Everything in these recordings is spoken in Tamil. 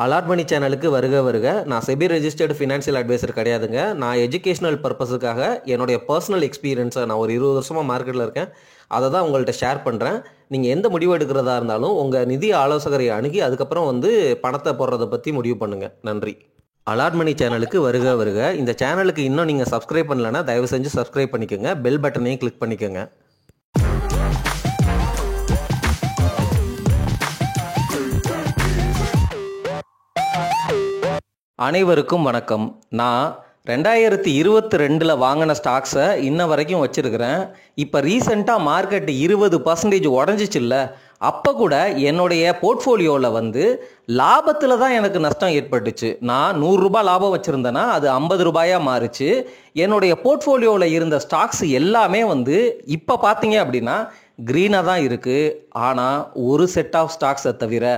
அலாட் மணி சேனலுக்கு வருக வருக. நான் செபி ரெஜிஸ்டர்டு ஃபினான்ஷியல் அட்வைசர் கிடையாதுங்க. நான் எஜுகேஷனல் பர்பஸுக்காக என்னுடைய பர்சனல் எக்ஸ்பீரியன்ஸை நான் ஒரு 20 வருஷமாக மார்க்கெட்டில் இருக்கேன், அதை தான் உங்கள்கிட்ட ஷேர் பண்ணுறேன். நீங்கள் எந்த முடிவு எடுக்கிறதா இருந்தாலும் உங்கள் நிதி ஆலோசகரை அணுகி அதுக்கப்புறம் பணத்தை போடுறதை பற்றி முடிவு பண்ணுங்கள். நன்றி. அலாட் மணி சேனலுக்கு வருக வருக. இந்த சேனலுக்கு இன்னும் நீங்கள் சப்ஸ்கிரைப் பண்ணலன்னா தயவு செஞ்சு சப்ஸ்கிரைப் பண்ணிக்கோங்க, பெல் பட்டனையும் கிளிக் பண்ணிக்கோங்க. அனைவருக்கும் வணக்கம். நான் 2022 வாங்கின ஸ்டாக்ஸை இன்ன வரைக்கும் வச்சுருக்கிறேன். இப்போ ரீசெண்டாக மார்க்கெட் 20% உடஞ்சிச்சில்ல, அப்போ கூட என்னுடைய போர்ட்ஃபோலியோவில் லாபத்தில் தான் எனக்கு நஷ்டம் ஏற்பட்டுச்சு. நான் 100 ரூபாய் லாபம் வச்சுருந்தேன்னா அது 50 ரூபாயாக மாறிச்சு. என்னுடைய போர்ட்ஃபோலியோவில் இருந்த ஸ்டாக்ஸ் எல்லாமே இப்போ பார்த்தீங்க அப்படின்னா க்ரீனாக தான் இருக்குது. ஆனால் ஒரு செட் ஆஃப் ஸ்டாக்ஸை தவிர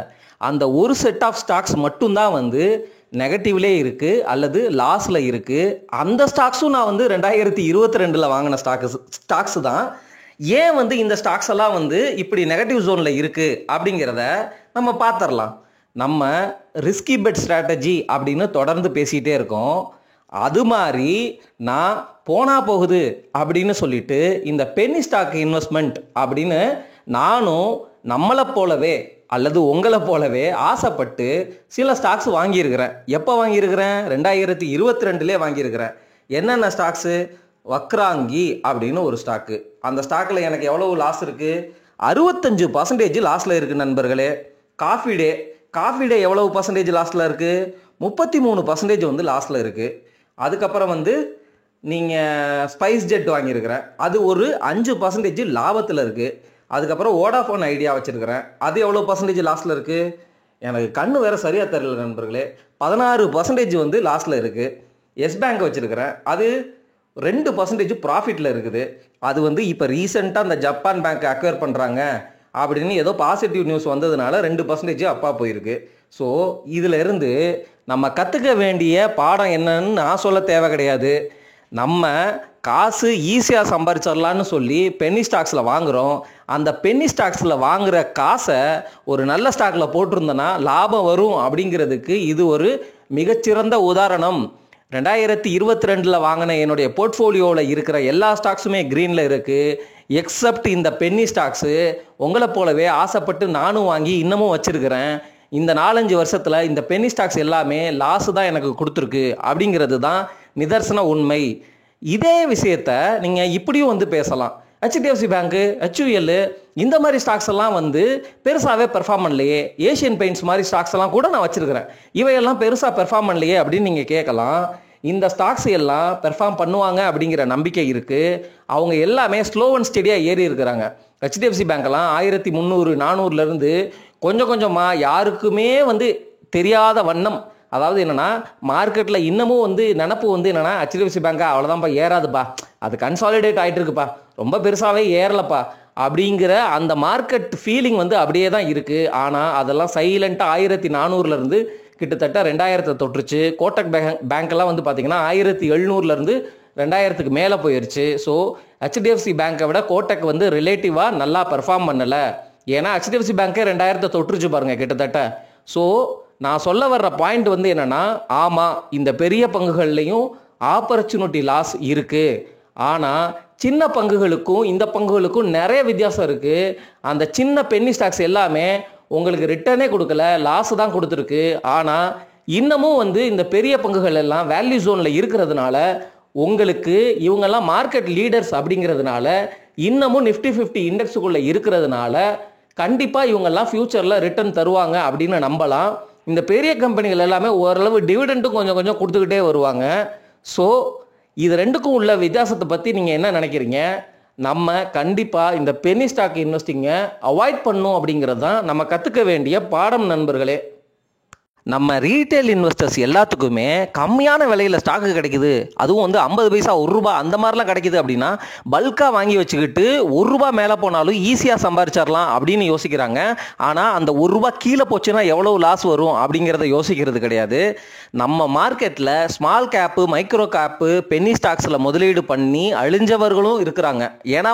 அந்த ஒரு செட் ஆஃப் ஸ்டாக்ஸ் மட்டும்தான் நெகட்டிவ்லே இருக்குது அல்லது லாஸில் இருக்குது. அந்த ஸ்டாக்ஸும் நான் 2022 வாங்கின ஸ்டாக்ஸ் தான். ஏன் இந்த ஸ்டாக்ஸ் எல்லாம் இப்படி நெகட்டிவ் ஜோனில் இருக்குது அப்படிங்கிறத நம்ம பார்த்துடலாம். நம்ம ரிஸ்கி பெட் ஸ்ட்ராட்டஜி அப்படின்னு தொடர்ந்து பேசிகிட்டே இருக்கோம். அது மாதிரி நான் போனா போகுது அப்படின்னு சொல்லிட்டு இந்த பென்னி ஸ்டாக் இன்வெஸ்ட்மெண்ட் அப்படின்னு நானும் நம்மளை போலவே அல்லது உங்களை போலவே ஆசைப்பட்டு சில ஸ்டாக்ஸ் வாங்கியிருக்கிறேன். எப்போ வாங்கியிருக்கிறேன்? 2022 வாங்கியிருக்கிறேன். என்னென்ன ஸ்டாக்ஸு? வக்ராங்கி அப்படின்னு ஒரு ஸ்டாக்கு. அந்த ஸ்டாக்கில் எனக்கு எவ்வளவு லாஸ் இருக்குது? 65% லாஸில் இருக்குது நண்பர்களே. காஃபி டே எவ்வளவு பர்சன்டேஜ் லாஸில் இருக்குது? 33% லாஸில் இருக்குது. அதுக்கப்புறம் நீங்கள் ஸ்பைஸ் ஜெட் வாங்கியிருக்கிறேன், அது ஒரு 5% லாபத்தில் இருக்குது. அதுக்கப்புறம் வோடாஃபோன் ஐடியா வச்சுருக்கிறேன், அது எவ்வளோ பர்சன்டேஜ் லாஸில் இருக்குது? எனக்கு கண்ணு வேறு சரியாக தெரியல நண்பர்களே. 16% லாஸில் இருக்குது. எஸ் பேங்க் வச்சுருக்கிறேன், அது 2% ப்ராஃபிட்டில் இருக்குது. அது இப்போ ரீசெண்டாக அந்த ஜப்பான் பேங்க் அக்வயர் பண்ணுறாங்க அப்படின்னு ஏதோ பாசிட்டிவ் நியூஸ் வந்ததுனால 2% அப்பா போயிருக்கு. ஸோ இதிலிருந்து நம்ம கற்றுக்க வேண்டிய பாடம் என்னன்னு நான் சொல்ல தேவை கிடையாது. நம்ம காசு ஈஸியாக சம்பாதிச்சிடலான்னு சொல்லி பென்னி ஸ்டாக்ஸில் வாங்குகிறோம். அந்த பென்னி ஸ்டாக்ஸில் வாங்குகிற காசை ஒரு நல்ல ஸ்டாக்கில் போட்டிருந்தோன்னா லாபம் வரும் அப்படிங்கிறதுக்கு இது ஒரு மிகச்சிறந்த உதாரணம். 2022 வாங்கின என்னுடைய போர்ட்ஃபோலியோவில் இருக்கிற எல்லா ஸ்டாக்ஸுமே க்ரீனில் இருக்குது, எக்ஸப்ட் இந்த பென்னி ஸ்டாக்ஸு. உங்களை போலவே ஆசைப்பட்டு நானும் வாங்கி இன்னமும் வச்சுருக்கிறேன். இந்த 4-5 வருஷத்தில் இந்த பென்னி ஸ்டாக்ஸ் எல்லாமே லாஸு தான் எனக்கு கொடுத்துருக்கு அப்படிங்கிறது தான் நிதர்சன உண்மை. இதே விஷயத்தை நீங்கள் இப்படியும் பேசலாம். HDFC பேங்க்கு, HUL இந்த மாதிரி ஸ்டாக்ஸ் எல்லாம் பெருசாகவே பெர்ஃபார்ம் பண்ணலையே, ஏஷியன் பெயிண்ட்ஸ் மாதிரி ஸ்டாக்ஸ் எல்லாம் கூட நான் வச்சுருக்கிறேன், இவையெல்லாம் பெருசாக பெர்ஃபார்ம் பண்ணலையே அப்படின்னு நீங்கள் கேட்கலாம். இந்த ஸ்டாக்ஸ் எல்லாம் பெர்ஃபார்ம் பண்ணுவாங்க அப்படிங்கிற நம்பிக்கை இருக்குது. அவங்க எல்லாமே ஸ்லோ அண்ட் ஸ்டெடியாக ஏறி இருக்கிறாங்க. HDFC பேங்க்கெல்லாம் 1300-400 கொஞ்சம் கொஞ்சமாக யாருக்குமே தெரியாத வண்ணம், அதாவது என்னென்னா மார்க்கெட்டில் இன்னமும் நினப்பு என்னென்னா HDFC பேங்க்கா அவ்வளோதான்ப்பா, ஏறாதுப்பா, அது கன்சாலிடேட் ஆகிட்டு இருக்குப்பா, ரொம்ப பெருசாகவே ஏறலப்பா அப்படிங்கிற அந்த மார்க்கெட் ஃபீலிங் அப்படியே தான் இருக்குது. ஆனால் அதெல்லாம் சைலண்ட்டாக 1400 கிட்டத்தட்ட 2000 தொட்டுருச்சு. கோட்டக் பேங்க்கெல்லாம் பார்த்தீங்கன்னா 1700 2000 மேலே போயிடுச்சு. ஸோ HDFC பேங்க்கை விட கோட்டக் ரிலேட்டிவாக நல்லா பெர்ஃபார்ம் பண்ணலை. ஏன்னா HDFC பேங்க்கே 2000 தொட்டுருச்சு பாருங்கள் கிட்டத்தட்ட. ஸோ நான் சொல்ல வர்ற பாயிண்ட் என்னென்னா, ஆமாம் இந்த பெரிய பங்குகள்லையும் ஆப்பர்ச்சுனிட்டி லாஸ் இருக்குது. ஆனால் சின்ன பங்குகளுக்கும் இந்த பங்குகளுக்கும் நிறைய வித்தியாசம் இருக்குது. அந்த சின்ன பென்னி ஸ்டாக்ஸ் எல்லாமே உங்களுக்கு ரிட்டர்னே கொடுக்கல, லாஸ் தான் கொடுத்துருக்கு. ஆனால் இன்னமும் இந்த பெரிய பங்குகள் எல்லாம் வேல்யூ ஜோனில் இருக்கிறதுனால உங்களுக்கு இவங்கெல்லாம் மார்க்கெட் லீடர்ஸ் அப்படிங்கிறதுனால இன்னமும் நிஃப்டி 50 இண்டெக்ஸுக்குள்ளே இருக்கிறதுனால கண்டிப்பாக இவங்கெல்லாம் ஃப்யூச்சரில் ரிட்டர்ன் தருவாங்க அப்படின்னு நம்பலாம். இந்த பெரிய கம்பெனிகள் எல்லாமே ஓரளவு டிவிடெண்ட்டும் கொஞ்சம் கொஞ்சம் கொடுத்துக்கிட்டே வருவாங்க. ஸோ இது ரெண்டுக்கும் உள்ள வித்தியாசத்தை பற்றி நீங்கள் என்ன நினைக்கிறீங்க? நம்ம கண்டிப்பாக இந்த பென்னி ஸ்டாக் இன்வெஸ்டிங்கை அவாய்ட் பண்ணணும் அப்படிங்கிறது தான் நம்ம கற்றுக்க வேண்டிய பாடம் நண்பர்களே. நம்ம ரீட்டைல் இன்வெஸ்டர்ஸ் எல்லாத்துக்குமே கம்மியான விலையில் ஸ்டாக்கு கிடைக்குது, அதுவும் 50 பைசா 1 ரூபா அந்த மாதிரிலாம் கிடைக்குது அப்படின்னா பல்காக வாங்கி வச்சுக்கிட்டு 1 ரூபா மேலே போனாலும் ஈஸியாக சம்பாரிச்சிடலாம் அப்படின்னு யோசிக்கிறாங்க. ஆனால் அந்த 1 ரூபா கீழே போச்சுன்னா எவ்வளோ லாஸ் வரும் அப்படிங்கிறத யோசிக்கிறது கிடையாது. நம்ம மார்க்கெட்டில் small cap, micro cap, penny ஸ்டாக்ஸில் முதலீடு பண்ணி அழிஞ்சவர்களும் இருக்கிறாங்க. ஏன்னா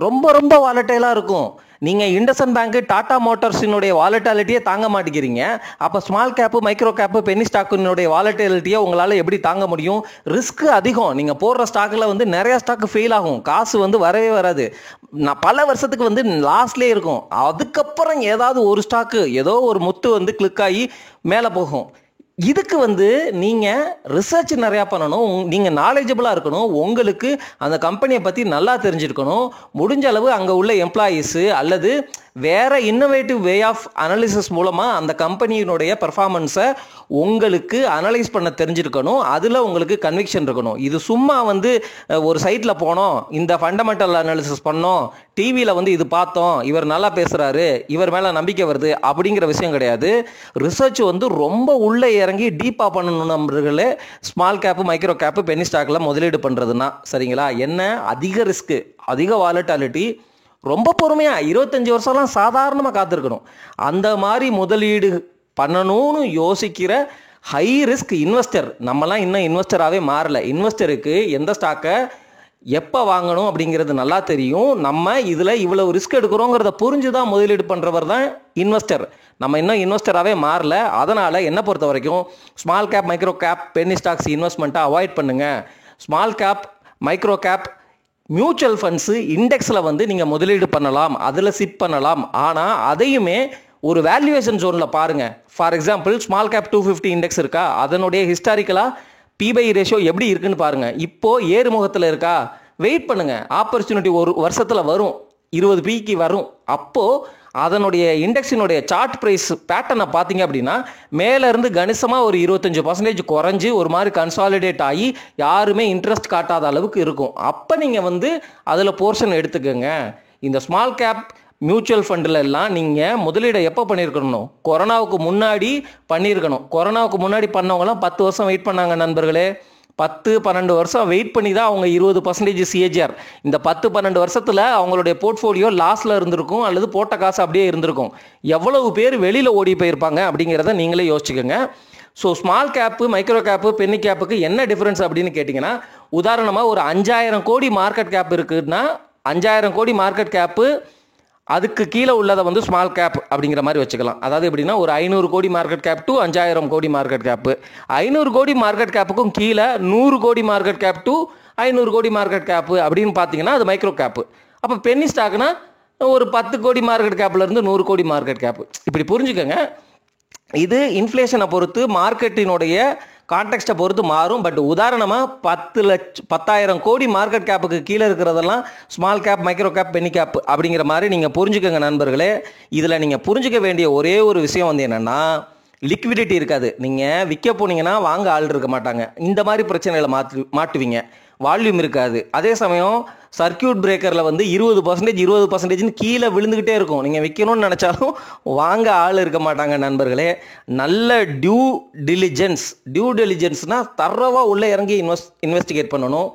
ரொம்ப ரொம்ப வாலட்டைலாக இருக்கும். நீங்கள் இண்டஸ்இண்ட் பேங்க், டாடா மோட்டார்ஸினுடைய வாலட்டாலிட்டியே தாங்க மாட்டேங்கிறீங்க. அப்போ small cap, micro cap, penny ஸ்டாக்கினுடைய வாலட்டாலிட்டியை உங்களால் எப்படி தாங்க முடியும்? ரிஸ்க் அதிகம். நீங்கள் போடுற ஸ்டாக்கில் வந்து நிறைய ஸ்டாக் ஃபெயில் ஆகும், காசு வந்து வரவே வராது. நான் பல வருஷத்துக்கு வந்து லாஸ்ட்லேயே இருக்கும். அதுக்கப்புறம் ஏதாவது ஒரு ஸ்டாக்கு ஏதோ ஒரு முத்து வந்து கிளிக் ஆகி மேலே போகும். இதுக்கு வந்து நீங்கள் ரிசர்ச் நிறையா பண்ணணும், நீங்கள் நாலேஜபிளாக இருக்கணும், உங்களுக்கு அந்த கம்பெனியை பற்றி நல்லா தெரிஞ்சிருக்கணும். முடிஞ்ச அளவு அங்கே உள்ள எம்ப்ளாயீஸு அல்லது வேறு இன்னோவேட்டிவ் வே ஆஃப் அனாலிசிஸ் மூலமாக அந்த கம்பெனியினுடைய பெர்ஃபார்மன்ஸை உங்களுக்கு அனலைஸ் பண்ண தெரிஞ்சிருக்கணும். அதில் உங்களுக்கு கன்விக்ஷன் இருக்கணும். இது சும்மா வந்து ஒரு சைட்டில் போனோம், இந்த ஃபண்டமெண்டல் அனாலிசிஸ் பண்ணோம், டிவியில் வந்து இது பார்த்தோம், இவர் நல்லா பேசுகிறாரு, இவர் மேலே நம்பிக்கை வருது அப்படிங்கிற விஷயம் கிடையாது. ரிசர்ச் வந்து ரொம்ப உள்ளே இறங்கி டீப்பாக பண்ணணும் நம்பர்களே. Small cap, micro cap, penny ஸ்டாக்கில் முதலீடு பண்ணுறதுன்னா சரிங்களா? என்ன அதிக ரிஸ்க்கு, அதிக வாலட்டாலிட்டி, ரொம்ப பொறுமையாக 25 வருஷம்லாம் சாதாரணமாக காத்திருக்கணும். அந்த மாதிரி முதலீடு பண்ணணும்னு யோசிக்கிற ஹை ரிஸ்க் இன்வெஸ்டர். நம்மலாம் இன்னும் இன்வெஸ்டராகவே மாறலை. இன்வெஸ்டருக்கு எந்த ஸ்டாக்கை எப்போ வாங்கணும் அப்படிங்கிறது நல்லா தெரியும். நம்ம இதில் இவ்வளவு ரிஸ்க் எடுக்கிறோங்கிறத புரிஞ்சு தான் முதலீடு பண்ணுறவர் தான் இன்வெஸ்டர். நம்ம இன்னும் இன்வெஸ்டராகவே மாறல. அதனால் என்னை பொறுத்த வரைக்கும் small cap, micro cap, penny stocks இன்வெஸ்ட்மெண்ட்டை அவாய்ட் பண்ணுங்கள். Small cap, micro cap, mutual funds, இண்டெக்ஸில் வந்து நீங்கள் முதலீடு பண்ணலாம், அதில் சிட் பண்ணலாம். ஆனால் அதையுமே ஒரு வேல்யூவேஷன் ஜோனில் பாருங்கள். For example small cap 250 index இருக்கா, அதனுடைய ஹிஸ்டாரிக்கலாக பி/இ ரேஷியோ எப்படி இருக்குன்னு பாருங்கள். இப்போது ஏறுமுகத்தில் இருக்கா, வெயிட் பண்ணுங்கள். ஆப்பர்ச்சுனிட்டி ஒரு வருஷத்தில் வரும், 20 பிக்கு வரும். அப்போது அதனுடைய இண்டெக்ஸினுடைய சார்ட் ப்ரைஸ் பேட்டர்னை பார்த்தீங்க அப்படின்னா மேலேருந்து கணிசமாக ஒரு 25% குறைஞ்சி ஒரு மாதிரி கன்சாலிடேட் ஆகி யாருமே இன்ட்ரெஸ்ட் காட்டாத அளவுக்கு இருக்கும். அப்போ நீங்கள் வந்து அதில் போர்ஷன் எடுத்துக்கோங்க. இந்த ஸ்மால் கேப் மியூச்சுவல் ஃபண்டில் எல்லாம் நீங்கள் முதலீடை எப்போ பண்ணியிருக்கணும்? கொரோனாவுக்கு முன்னாடி பண்ணியிருக்கணும். கொரோனாவுக்கு முன்னாடி பண்ணவங்களாம் 10 வருஷம் வெயிட் பண்ணாங்க நண்பர்களே. 10-12 வருஷம் வெயிட் பண்ணி தான் அவங்க 20% சிஏஜிஆர். இந்த 10-12 வருஷத்தில் அவங்களுடைய போர்ட்ஃபோலியோ லாஸில் இருந்திருக்கும் அல்லது போட்ட காசு அப்படியே இருந்திருக்கும். எவ்வளவு பேர் வெளியில் ஓடி போயிருப்பாங்க அப்படிங்கிறத நீங்களே யோசிச்சுக்கோங்க. So small cap, micro cap, penny கேப்புக்கு என்ன டிஃப்ரென்ஸ் அப்படின்னு கேட்டிங்கன்னா, உதாரணமாக ஒரு 5000 கோடி மார்க்கெட் கேப் இருக்குதுன்னா 5000 கோடி மார்க்கெட் கேப்பு அதுக்கு கீழே உள்ளதை வந்து ஸ்மால் கேப் அப்படிங்கிற மாதிரி வச்சுக்கலாம். அதாவது எப்படின்னா ஒரு 500 கோடி மார்க்கெட் கேப் டு 5000 கோடி மார்க்கெட் கேப்பு, 500 கோடி மார்க்கெட் கேப்புக்கும் கீழே 100 கோடி மார்க்கெட் கேப் டு 500 கோடி மார்க்கெட் கேப்பு அப்படின்னு பார்த்தீங்கன்னா அது மைக்ரோ கேப்பு. அப்போ பென்னி ஸ்டாக்னா ஒரு 10 கோடி மார்க்கெட் கேப்லேருந்து 100 கோடி மார்க்கெட் கேப்பு. இப்படி புரிஞ்சுக்கோங்க. இது இன்ஃப்ளேஷனை பொறுத்து, மார்க்கெட்டினுடைய கான்டெக்ஸ்ட்டை பொறுத்து மாறும். பட் உதாரணமாக 10,000 கோடி மார்க்கெட் கேப்புக்கு கீழே இருக்கிறதெல்லாம் small cap, micro cap, penny cap அப்படிங்கிற மாதிரி நீங்கள் புரிஞ்சுக்கோங்க நண்பர்களே. இதில் நீங்கள் புரிஞ்சுக்க வேண்டிய ஒரே ஒரு விஷயம் வந்து என்னென்னா, லிக்விடிட்டி இருக்காது. நீங்கள் விற்க போனீங்கன்னா வாங்க ஆள் இருக்க மாட்டாங்க. இந்த மாதிரி பிரச்சனைகளை மாட்டுவீங்க. வால்யூம் இருக்காது. அதே சமயம் சர்க்கியூட் பிரேக்கரில் வந்து 20% கீழே விழுந்துக்கிட்டே இருக்கும். நீங்கள் விற்கணும்னு நினச்சாலும் வாங்க ஆள் இருக்க மாட்டாங்க நண்பர்களே. நல்ல டியூ டெலிஜென்ஸ்னால் தரவாக உள்ளே இறங்கி இன்வெஸ்டிகேட் பண்ணணும்.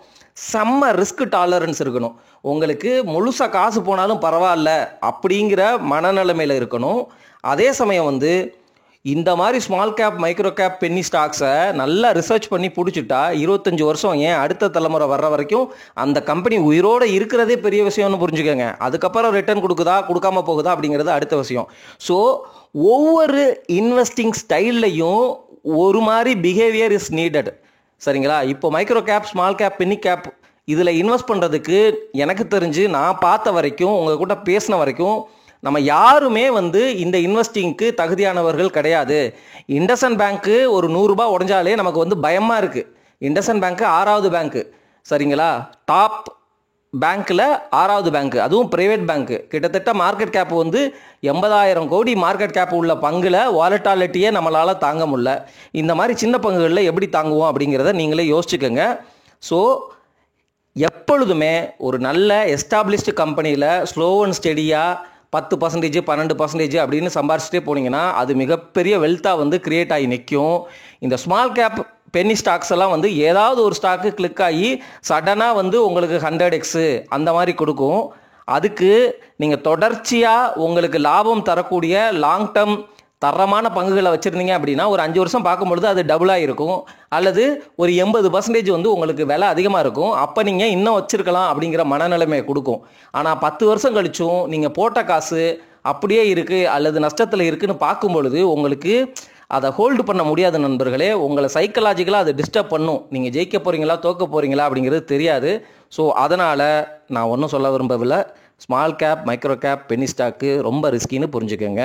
செம்ம ரிஸ்க் டாலரன்ஸ் இருக்கணும். உங்களுக்கு முழுசாக காசு போனாலும் பரவாயில்ல அப்படிங்கிற மனநிலைமையில் இருக்கணும். அதே சமயம் வந்து இந்த மாதிரி small cap, micro cap, penny ஸ்டாக்ஸை நல்லா ரிசர்ச் பண்ணி பிடிச்சிட்டா 25 வருஷம், ஏன் அடுத்த தலைமுறை வர்ற வரைக்கும் அந்த கம்பெனி உயிரோடு இருக்கிறதே பெரிய விஷயம்னு புரிஞ்சுக்கோங்க. அதுக்கப்புறம் ரிட்டர்ன் கொடுக்குதா கொடுக்காம போகுதா அப்படிங்கிறது அடுத்த விஷயம். ஸோ ஒவ்வொரு இன்வெஸ்டிங் ஸ்டைல்லையும் ஒரு மாதிரி பிஹேவியர் இஸ் நீடட். சரிங்களா? இப்போ micro cap, small cap, penny cap இதில் இன்வெஸ்ட் பண்ணுறதுக்கு எனக்கு தெரிஞ்சு நான் பார்த்த வரைக்கும், உங்கள் கூட பேசின வரைக்கும் நம்ம யாருமே வந்து இந்த இன்வெஸ்டிங்க்கு தகுதியானவர்கள் கிடையாது. இண்டஸ்இண்ட் பேங்க்கு ஒரு 100 ரூபாய் உடஞ்சாலே நமக்கு வந்து பயமாக இருக்குது. இண்டஸ்இண்ட் பேங்க்கு 6வது பேங்க்கு. சரிங்களா? டாப் பேங்க்கில் 6வது பேங்க்கு, அதுவும் ப்ரைவேட் பேங்க்கு. கிட்டத்தட்ட மார்க்கெட் கேப் வந்து 80,000 கோடி மார்க்கெட் கேப் உள்ள பங்கில் வாலட்டாலிட்டியே நம்மளால் தாங்க முடியல. இந்த மாதிரி சின்ன பங்குகளில் எப்படி தாங்குவோம் அப்படிங்கிறத நீங்களே யோசிச்சுக்கோங்க. ஸோ எப்பொழுதுமே ஒரு நல்ல எஸ்டாப்ளிஷ்டு கம்பெனியில் ஸ்லோ அண்ட் ஸ்டெடியாக 10%, 12% அப்படின்னு சம்பாரிச்சிட்டே போனீங்கன்னா அது மிகப்பெரிய வெல்த்தாக வந்து கிரியேட் ஆகி நிற்கும். இந்த ஸ்மால் கேப், பென்னி ஸ்டாக்ஸ் எல்லாம் வந்து ஏதாவது ஒரு ஸ்டாக்கு கிளிக் ஆகி சடனாக வந்து உங்களுக்கு 100x அந்த மாதிரி கொடுக்கும். அதுக்கு நீங்கள் தொடர்ச்சியாக உங்களுக்கு லாபம் தரக்கூடிய லாங் டேர்ம் தரமான பங்குகளை வச்சுருந்தீங்க அப்படின்னா ஒரு 5 வருஷம் பார்க்கும்பொழுது அது டபுளாக இருக்கும், அல்லது ஒரு 80% வந்து உங்களுக்கு விலை அதிகமாக இருக்கும். அப்போ நீங்கள் இன்னும் வச்சுருக்கலாம் அப்படிங்கிற மனநிலைமையை கொடுக்கும். ஆனால் 10 வருஷம் கழிச்சும் நீங்கள் போட்ட காசு அப்படியே இருக்குது அல்லது நஷ்டத்தில் இருக்குதுன்னு பார்க்கும் பொழுது உங்களுக்கு அதை ஹோல்டு பண்ண முடியாது நண்பர்களே. உங்களை சைக்கலாஜிக்கலாக அதை டிஸ்டர்ப் பண்ணும். நீங்கள் ஜெயிக்க போகிறீங்களா தோக்க போகிறீங்களா அப்படிங்கிறது தெரியாது. ஸோ அதனால் நான் ஒன்றும் சொல்ல விரும்பவில்லை. Small cap, micro cap, penny stock ரொம்ப ரிஸ்கின்னு புரிஞ்சுக்கோங்க.